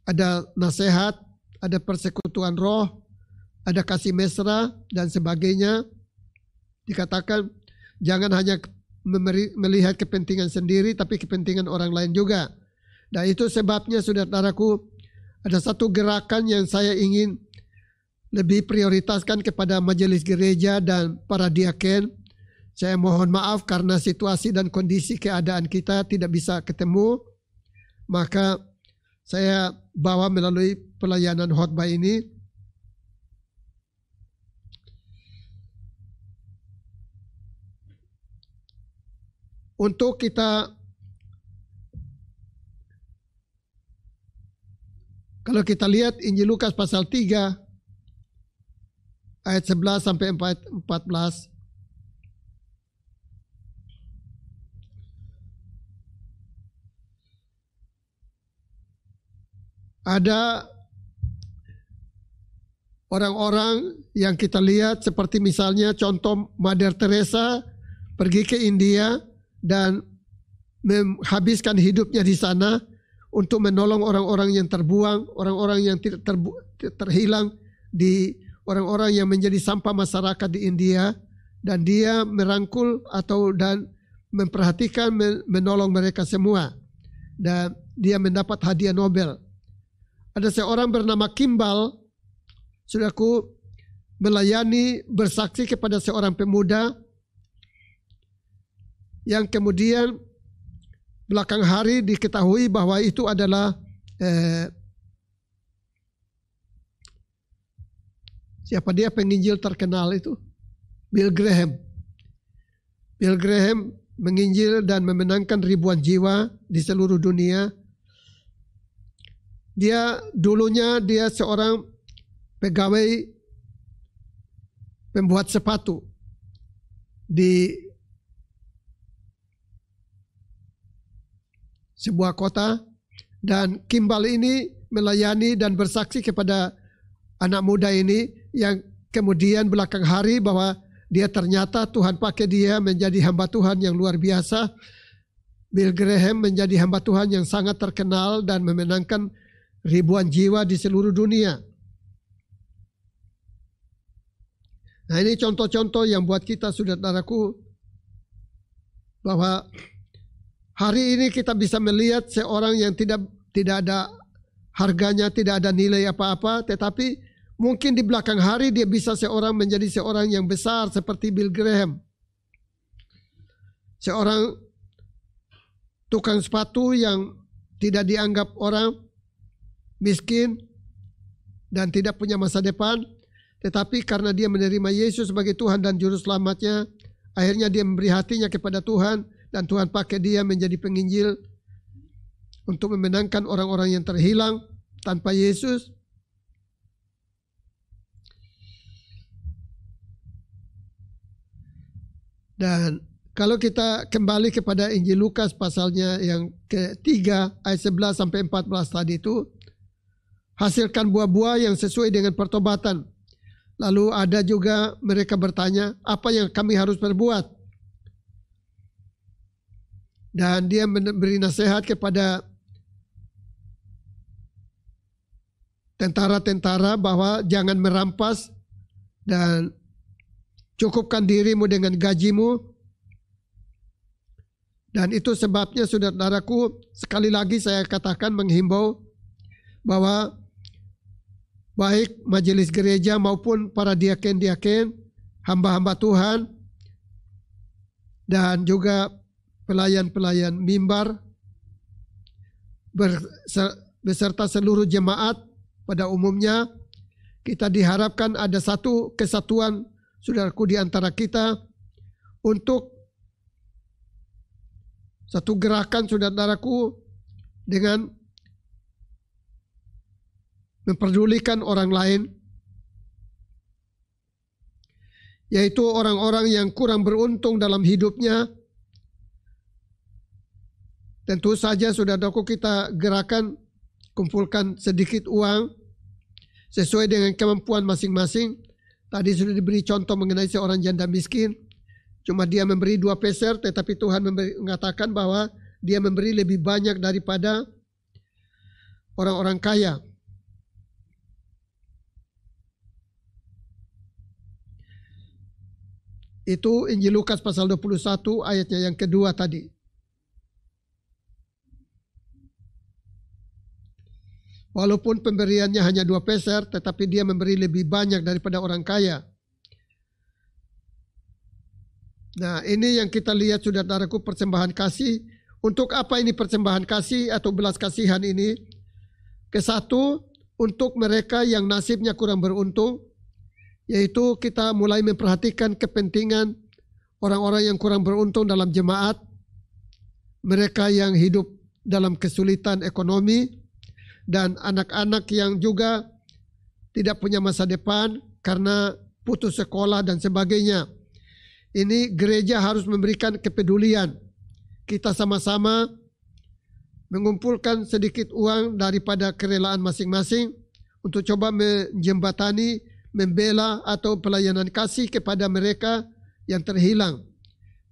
ada nasihat, ada persekutuan roh, ada kasih mesra dan sebagainya. Dikatakan jangan hanya melihat kepentingan sendiri tapi kepentingan orang lain juga. Dan itu sebabnya saudaraku, ada satu gerakan yang saya ingin lebih prioritaskan kepada majelis gereja dan para diaken. Saya mohon maaf karena situasi dan kondisi keadaan kita tidak bisa ketemu, maka saya bawa melalui pelayanan khotbah ini. Untuk kita, kalau kita lihat Injil Lukas pasal 3 ayat 11 sampai 14. Ada orang-orang yang kita lihat seperti misalnya contoh Mother Teresa pergi ke India dan menghabiskan hidupnya di sana untuk menolong orang-orang yang terbuang, orang-orang yang tidak terhilang, di orang-orang yang menjadi sampah masyarakat di India, dan dia merangkul dan memperhatikan, menolong mereka semua, dan dia mendapat hadiah Nobel. Ada seorang bernama Kimball, saudaraku, melayani bersaksi kepada seorang pemuda yang kemudian belakang hari diketahui bahwa itu adalah siapa dia penginjil terkenal itu? Bill Graham. Bill Graham menginjil dan memenangkan ribuan jiwa di seluruh dunia. Dulunya dia seorang pegawai pembuat sepatu di sebuah kota, dan Kimball ini melayani dan bersaksi kepada anak muda ini yang kemudian belakang hari bahwa dia ternyata Tuhan pakai dia menjadi hamba Tuhan yang luar biasa. Bill Graham menjadi hamba Tuhan yang sangat terkenal dan memenangkan ribuan jiwa di seluruh dunia. Nah, ini contoh-contoh yang buat kita, saudaraku, bahwa hari ini kita bisa melihat seorang yang tidak ada harganya, tidak ada nilai apa-apa, tetapi mungkin di belakang hari dia bisa menjadi seorang yang besar seperti Bill Graham. Seorang tukang sepatu yang tidak dianggap orang, miskin dan tidak punya masa depan, tetapi karena dia menerima Yesus sebagai Tuhan dan Juru Selamatnya, akhirnya dia memberi hatinya kepada Tuhan, dan Tuhan pakai dia menjadi penginjil untuk memenangkan orang-orang yang terhilang tanpa Yesus. Dan kalau kita kembali kepada Injil Lukas pasalnya yang ketiga ayat 11 sampai 14 tadi itu, hasilkan buah-buah yang sesuai dengan pertobatan. Lalu ada juga mereka bertanya, apa yang kami harus perbuat? Dan dia memberi nasihat kepada tentara-tentara bahwa jangan merampas dan cukupkan dirimu dengan gajimu. Dan itu sebabnya, saudaraku, sekali lagi saya katakan, menghimbau bahwa baik majelis gereja maupun para diaken-diaken, hamba-hamba Tuhan, dan juga pelayan-pelayan mimbar beserta seluruh jemaat pada umumnya, kita diharapkan ada satu kesatuan, saudaraku, di antara kita untuk satu gerakan, saudaraku, dengan memperdulikan orang lain, yaitu orang-orang yang kurang beruntung dalam hidupnya. Tentu saja, saudaraku, kita gerakan kumpulkan sedikit uang sesuai dengan kemampuan masing-masing. Tadi sudah diberi contoh mengenai seorang janda miskin. Cuma dia memberi 2 peser, tetapi Tuhan mengatakan bahwa dia memberi lebih banyak daripada orang-orang kaya. Itu Injil Lukas pasal 21 ayatnya yang kedua tadi. Walaupun pemberiannya hanya 2 peser, tetapi dia memberi lebih banyak daripada orang kaya. Nah, ini yang kita lihat saudara-saudaraku, persembahan kasih. Untuk apa ini persembahan kasih atau belas kasihan ini? Kesatu, untuk mereka yang nasibnya kurang beruntung, yaitu kita mulai memperhatikan kepentingan orang-orang yang kurang beruntung dalam jemaat, mereka yang hidup dalam kesulitan ekonomi, dan anak-anak yang juga tidak punya masa depan karena putus sekolah dan sebagainya. Ini gereja harus memberikan kepedulian. Kita sama-sama mengumpulkan sedikit uang daripada kerelaan masing-masing untuk coba menjembatani, membela atau pelayanan kasih kepada mereka yang terhilang.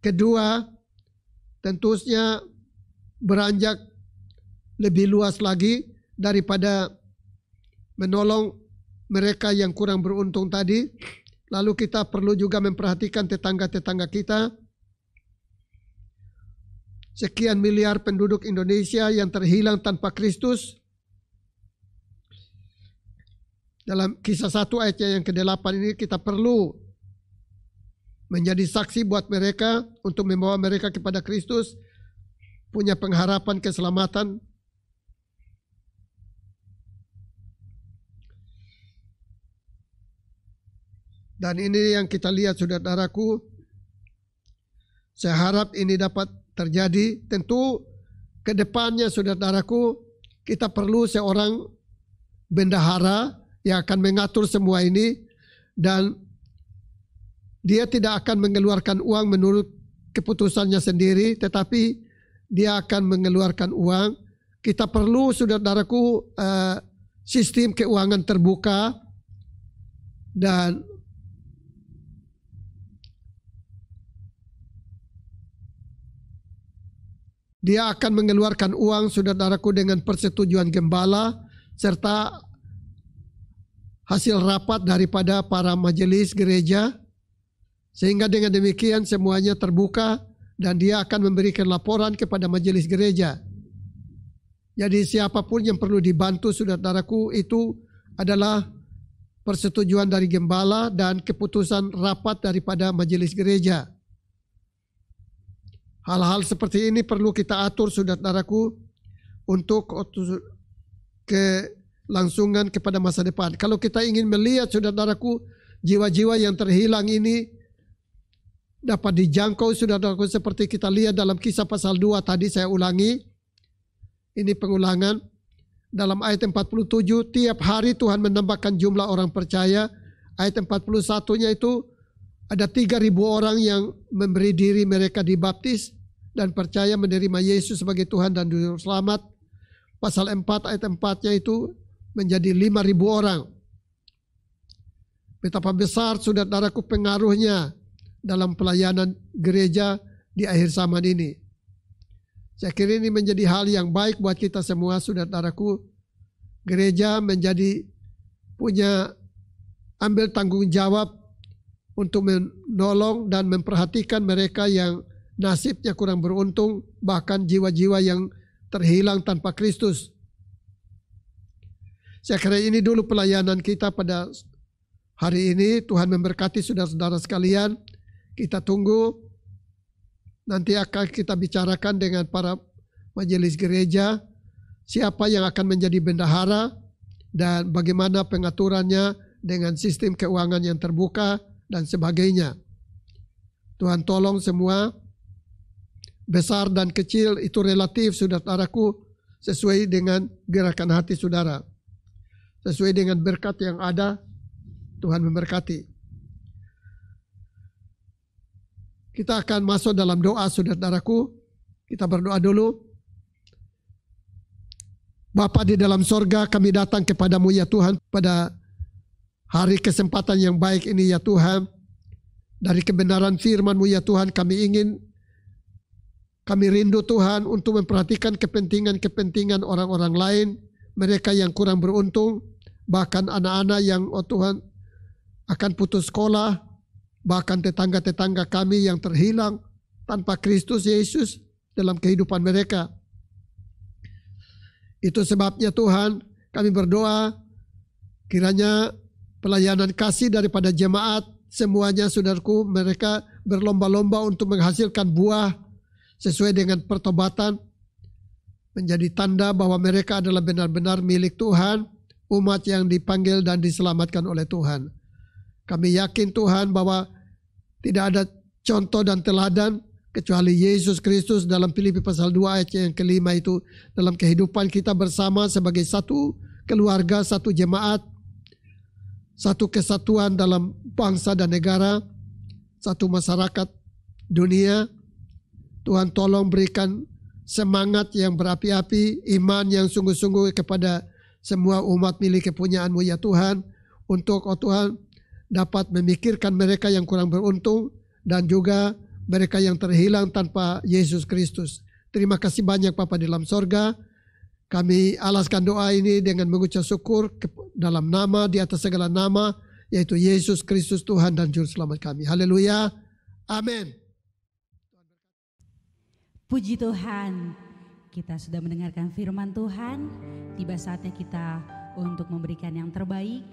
Kedua, tentunya beranjak lebih luas lagi daripada menolong mereka yang kurang beruntung tadi. Lalu kita perlu juga memperhatikan tetangga-tetangga kita. Sekian miliar penduduk Indonesia yang terhilang tanpa Kristus. Dalam Kisah 1 ayatnya yang ke-8 ini kita perlu menjadi saksi buat mereka untuk membawa mereka kepada Kristus, punya pengharapan keselamatan. Dan ini yang kita lihat saudara-saudaraku. Saya harap ini dapat terjadi. Tentu ke depannya saudara-saudaraku, kita perlu seorang bendahara yang akan mengatur semua ini, dan dia tidak akan mengeluarkan uang menurut keputusannya sendiri, tetapi dia akan mengeluarkan uang. Kita perlu saudara-saudaraku sistem keuangan terbuka, dan dia akan mengeluarkan uang saudara-saudaraku dengan persetujuan gembala serta hasil rapat daripada para majelis gereja, sehingga dengan demikian semuanya terbuka dan dia akan memberikan laporan kepada majelis gereja. Jadi siapapun yang perlu dibantu saudara-saudaraku itu adalah persetujuan dari gembala dan keputusan rapat daripada majelis gereja. Hal-hal seperti ini perlu kita atur saudara-saudaraku untuk kelangsungan kepada masa depan. Kalau kita ingin melihat saudara-saudaraku jiwa-jiwa yang terhilang ini dapat dijangkau saudara-saudaraku, seperti kita lihat dalam Kisah pasal 2 tadi, saya ulangi. Ini pengulangan. Dalam ayat 47, tiap hari Tuhan menambahkan jumlah orang percaya. Ayat 41-nya itu ada 3.000 orang yang memberi diri mereka dibaptis dan percaya menerima Yesus sebagai Tuhan dan Juru Selamat. Pasal 4 ayat 4-nya itu menjadi 5.000 orang. Betapa besar saudara-saudaraku pengaruhnya dalam pelayanan gereja di akhir zaman ini. Saya kira ini menjadi hal yang baik buat kita semua saudara-saudaraku. Gereja menjadi punya ambil tanggung jawab untuk menolong dan memperhatikan mereka yang nasibnya kurang beruntung, bahkan jiwa-jiwa yang terhilang tanpa Kristus. Saya kira ini dulu pelayanan kita pada hari ini. Tuhan memberkati saudara-saudara sekalian. Kita tunggu, nanti akan kita bicarakan dengan para majelis gereja, siapa yang akan menjadi bendahara dan bagaimana pengaturannya dengan sistem keuangan yang terbuka dan sebagainya. Tuhan tolong semua, besar dan kecil itu relatif saudara-saudaraku, sesuai dengan gerakan hati saudara, sesuai dengan berkat yang ada. Tuhan memberkati. Kita akan masuk dalam doa saudara-saudaraku. Kita berdoa dulu. Bapa di dalam sorga, kami datang kepadamu ya Tuhan pada hari kesempatan yang baik ini ya Tuhan. Dari kebenaran firman-Mu ya Tuhan, kami rindu Tuhan untuk memperhatikan kepentingan-kepentingan orang-orang lain, mereka yang kurang beruntung, bahkan anak-anak yang oh Tuhan akan putus sekolah bahkan tetangga-tetangga kami yang terhilang tanpa Kristus Yesus dalam kehidupan mereka. Itu sebabnya Tuhan, kami berdoa kiranya pelayanan kasih daripada jemaat semuanya, saudaraku, mereka berlomba-lomba untuk menghasilkan buah sesuai dengan pertobatan, menjadi tanda bahwa mereka adalah benar-benar milik Tuhan, umat yang dipanggil dan diselamatkan oleh Tuhan. Kami yakin Tuhan bahwa tidak ada contoh dan teladan kecuali Yesus Kristus dalam Filipi pasal 2 ayat yang kelima itu, dalam kehidupan kita bersama sebagai satu keluarga, satu jemaat, satu kesatuan dalam bangsa dan negara, satu masyarakat dunia. Tuhan tolong berikan semangat yang berapi-api, iman yang sungguh-sungguh kepada semua umat milik kepunyaan-Mu ya Tuhan, untuk Tuhan dapat memikirkan mereka yang kurang beruntung dan juga mereka yang terhilang tanpa Yesus Kristus. Terima kasih banyak Bapa di dalam sorga. Kami alaskan doa ini dengan mengucap syukur dalam nama di atas segala nama, yaitu Yesus Kristus Tuhan dan Juru Selamat kami. Haleluya. Amin. Puji Tuhan, kita sudah mendengarkan firman Tuhan. Tiba saatnya kita untuk memberikan yang terbaik.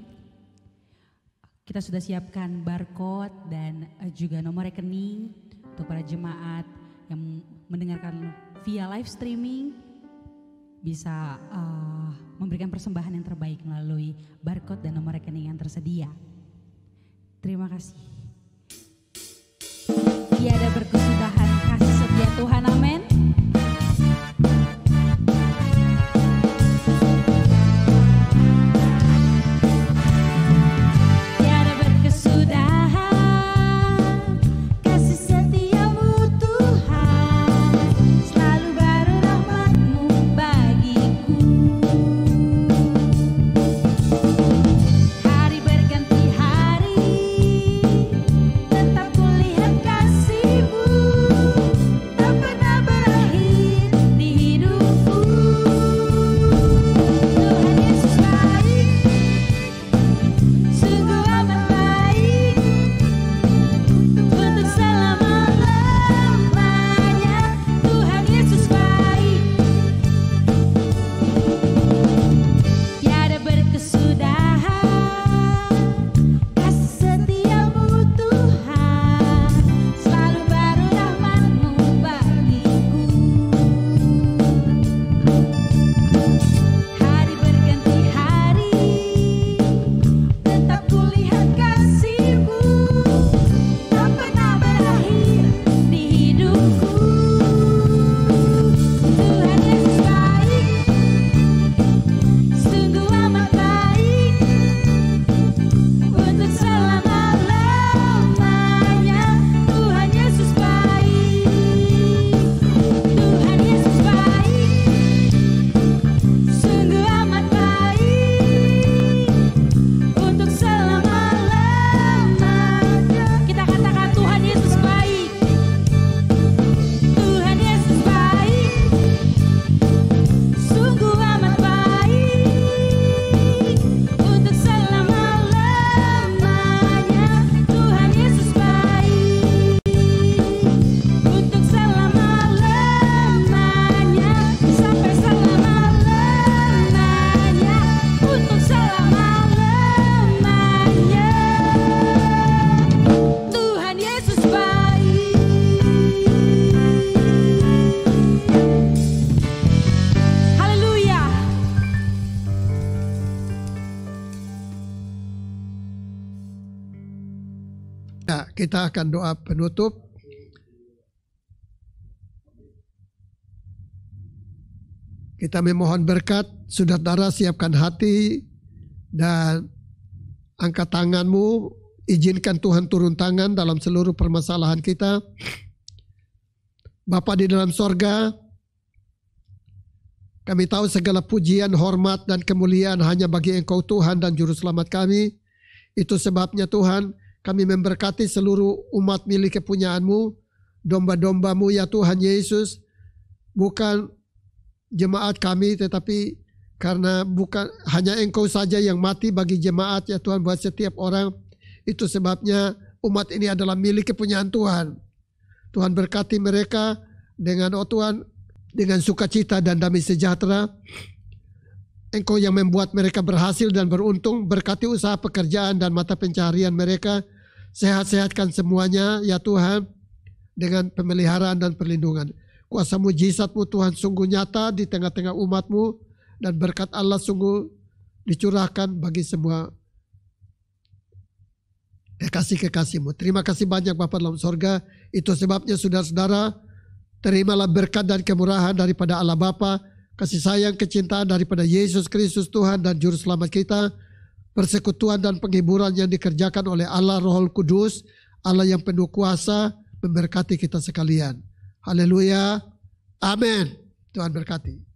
Kita sudah siapkan barcode dan juga nomor rekening untuk para jemaat yang mendengarkan via live streaming, bisa memberikan persembahan yang terbaik melalui barcode dan nomor rekening yang tersedia. Terima kasih. Tiada berkesudahan kasih setia Tuhan, amin. Kita akan doa penutup. Kita memohon berkat, saudara siapkan hati dan angkat tanganmu, izinkan Tuhan turun tangan dalam seluruh permasalahan kita. Bapa di dalam sorga, kami tahu segala pujian, hormat dan kemuliaan hanya bagi Engkau Tuhan dan Juru Selamat kami. Itu sebabnya Tuhan, kami memberkati seluruh umat milik kepunyaan-Mu, domba-domba-Mu ya Tuhan Yesus, bukan jemaat kami, tetapi karena bukan hanya Engkau saja yang mati bagi jemaat ya Tuhan, buat setiap orang. Itu sebabnya umat ini adalah milik kepunyaan Tuhan. Tuhan berkati mereka dengan Tuhan, dengan sukacita dan damai sejahtera. Engkau yang membuat mereka berhasil dan beruntung, berkati usaha pekerjaan dan mata pencaharian mereka. Sehat-sehatkan semuanya ya Tuhan, dengan pemeliharaan dan perlindungan. Kuasa mujizat-Mu Tuhan sungguh nyata di tengah-tengah umat-Mu, dan berkat Allah sungguh dicurahkan bagi semua kekasih-kekasih-Mu. Terima kasih banyak Bapa dalam sorga. Itu sebabnya saudara-saudara, terimalah berkat dan kemurahan daripada Allah Bapa, kasih sayang kecintaan daripada Yesus Kristus Tuhan dan Juru Selamat kita, persekutuan dan penghiburan yang dikerjakan oleh Allah Roh Kudus, Allah yang penuh kuasa, memberkati kita sekalian. Haleluya. Amin. Tuhan berkati.